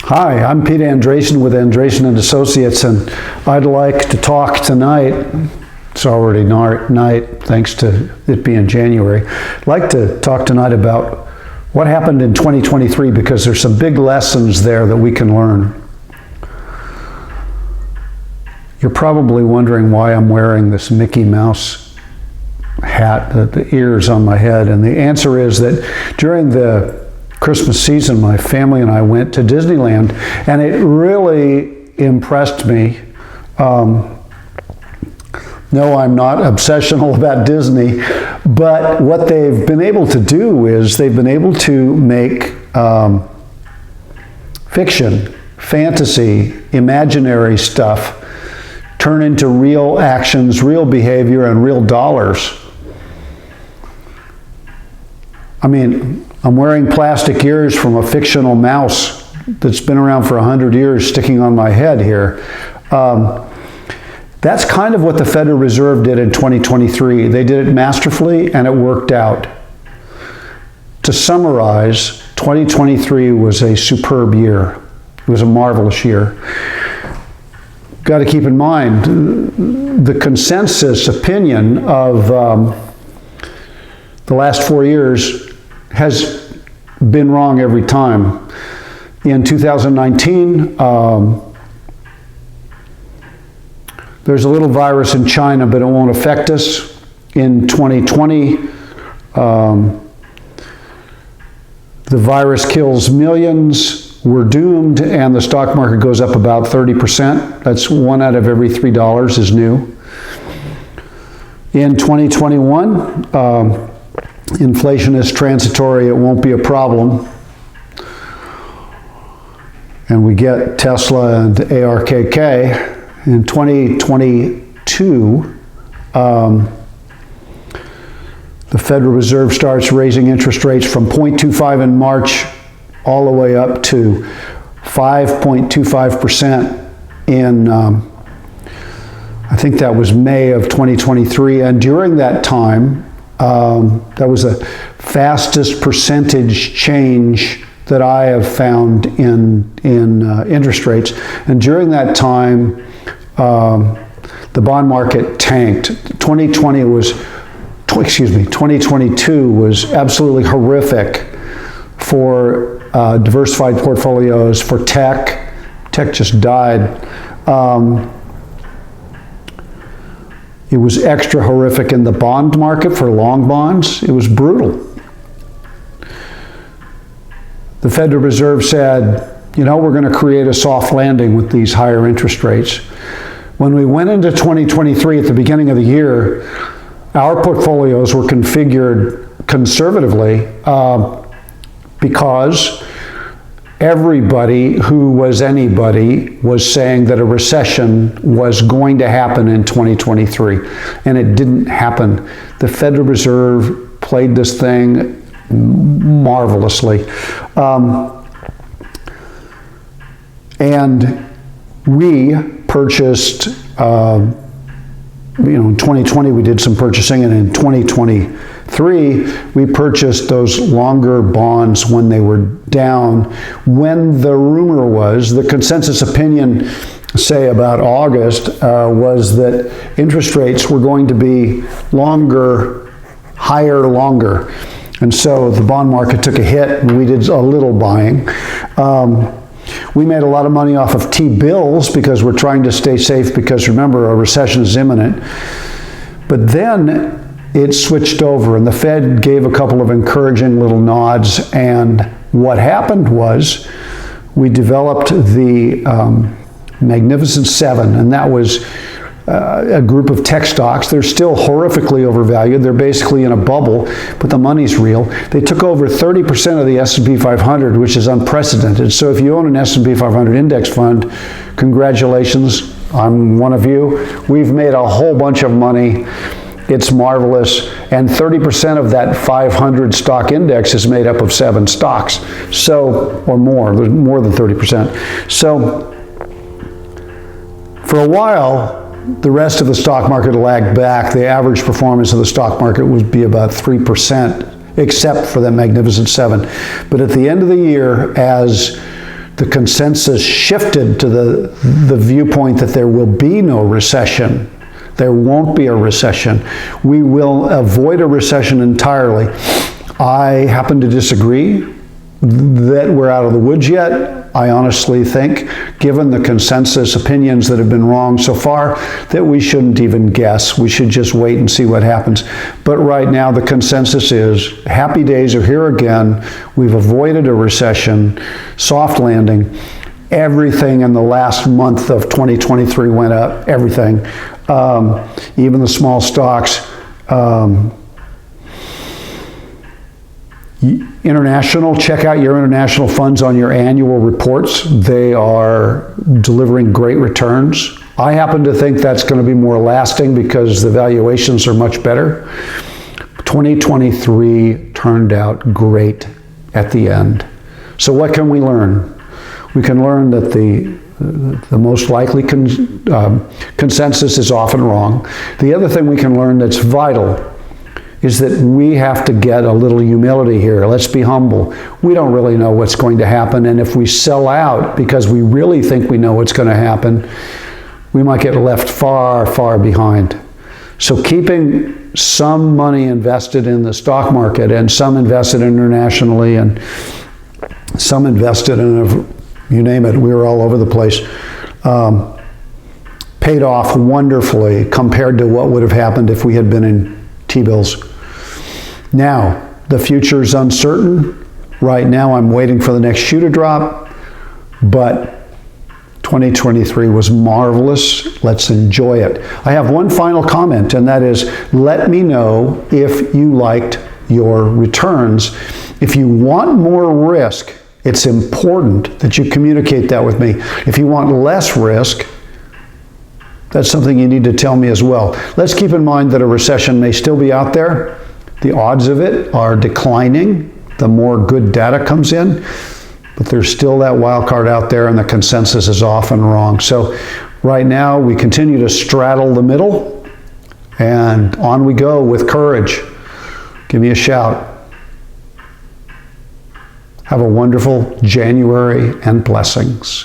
Hi, I'm Pete Andresen with Andresen and Associates, and I'd like to talk tonight. It's already night, thanks to it being January. I'd like to talk tonight about what happened in 2023 because there's some big lessons there that we can learn. You're probably wondering why I'm wearing this Mickey Mouse hat, the ears on my head, and the answer is that during the Christmas season, my family and I went to Disneyland, and it really impressed me. No, I'm not obsessional about Disney, but what they've been able to do is they've been able to make fiction, fantasy, imaginary stuff turn into real actions, real behavior, and real dollars. I mean, I'm wearing plastic ears from a fictional mouse that's been around for 100 years sticking on my head here. That's kind of what the Federal Reserve did in 2023. They did it masterfully and it worked out. To summarize, 2023 was a superb year. It was a marvelous year. Got to keep in mind, the consensus opinion of the last 4 years has been wrong every time. In 2019, there's a little virus in China, but it won't affect us. In 2020, the virus kills millions, we're doomed, and the stock market goes up about 30%. That's 1 out of every $3 is new. In 2021, inflation is transitory, it won't be a problem. And we get Tesla and ARKK. In 2022, the Federal Reserve starts raising interest rates from 0.25 in March all the way up to 5.25% in, I think that was May of 2023. And during that time, that was the fastest percentage change that I have found in interest rates. And during that time, the bond market tanked. 2022 was absolutely horrific for diversified portfolios, for tech. Tech just died. It was extra horrific in the bond market for long bonds. It was brutal. The Federal Reserve said, you know, we're going to create a soft landing with these higher interest rates. When we went into 2023 at the beginning of the year, our portfolios were configured conservatively because everybody who was anybody was saying that a recession was going to happen in 2023, and it didn't happen. The Federal Reserve played this thing marvelously. And we purchased, in 2020 we did some purchasing, and in 2023 we purchased those longer bonds when they were down, when the rumor was, the consensus opinion, say about August, was that interest rates were going to be longer, higher, longer. And so the bond market took a hit, and we did a little buying. We made a lot of money off of T-bills because we're trying to stay safe because, remember, a recession is imminent. But then it switched over, and the Fed gave a couple of encouraging little nods, and what happened was we developed the Magnificent Seven, and that was a group of tech stocks. They're still horrifically overvalued. They're basically in a bubble, but the money's real. They took over 30% of the S&P 500, which is unprecedented. So if you own an S&P 500 index fund, congratulations, I'm one of you. We've made a whole bunch of money. It's marvelous. And 30% of that 500 stock index is made up of 7 stocks. So, or more, there's more than 30%. So, for a while, the rest of the stock market lagged back. The average performance of the stock market would be about 3%, except for the Magnificent Seven. But at the end of the year, as the consensus shifted to the viewpoint that there will be no recession. There won't be a recession. We will avoid a recession entirely. I happen to disagree that we're out of the woods yet. I honestly think, given the consensus opinions that have been wrong so far, that we shouldn't even guess. We should just wait and see what happens. But right now, the consensus is happy days are here again. We've avoided a recession, soft landing. Everything in the last month of 2023 went up, everything. Even the small stocks. International, check out your international funds on your annual reports. They are delivering great returns. I happen to think that's going to be more lasting because the valuations are much better. 2023 turned out great at the end. So what can we learn? We can learn that the most likely consensus is often wrong. The other thing we can learn that's vital is that we have to get a little humility here. Let's be humble. We don't really know what's going to happen, and if we sell out because we really think we know what's going to happen, we might get left far, far behind. So keeping some money invested in the stock market and some invested internationally and some invested in, you name it, we were all over the place, paid off wonderfully compared to what would have happened if we had been in T-bills. Now, the future is uncertain. Right now, I'm waiting for the next shoe to drop, but 2023 was marvelous. Let's enjoy it. I have one final comment, and that is, let me know if you liked your returns. If you want more risk, it's important that you communicate that with me. If you want less risk, that's something you need to tell me as well. Let's keep in mind that a recession may still be out there. The odds of it are declining the more good data comes in, but there's still that wild card out there, and the consensus is often wrong. So right now, we continue to straddle the middle, and on we go with courage. Give me a shout. Have a wonderful January and blessings.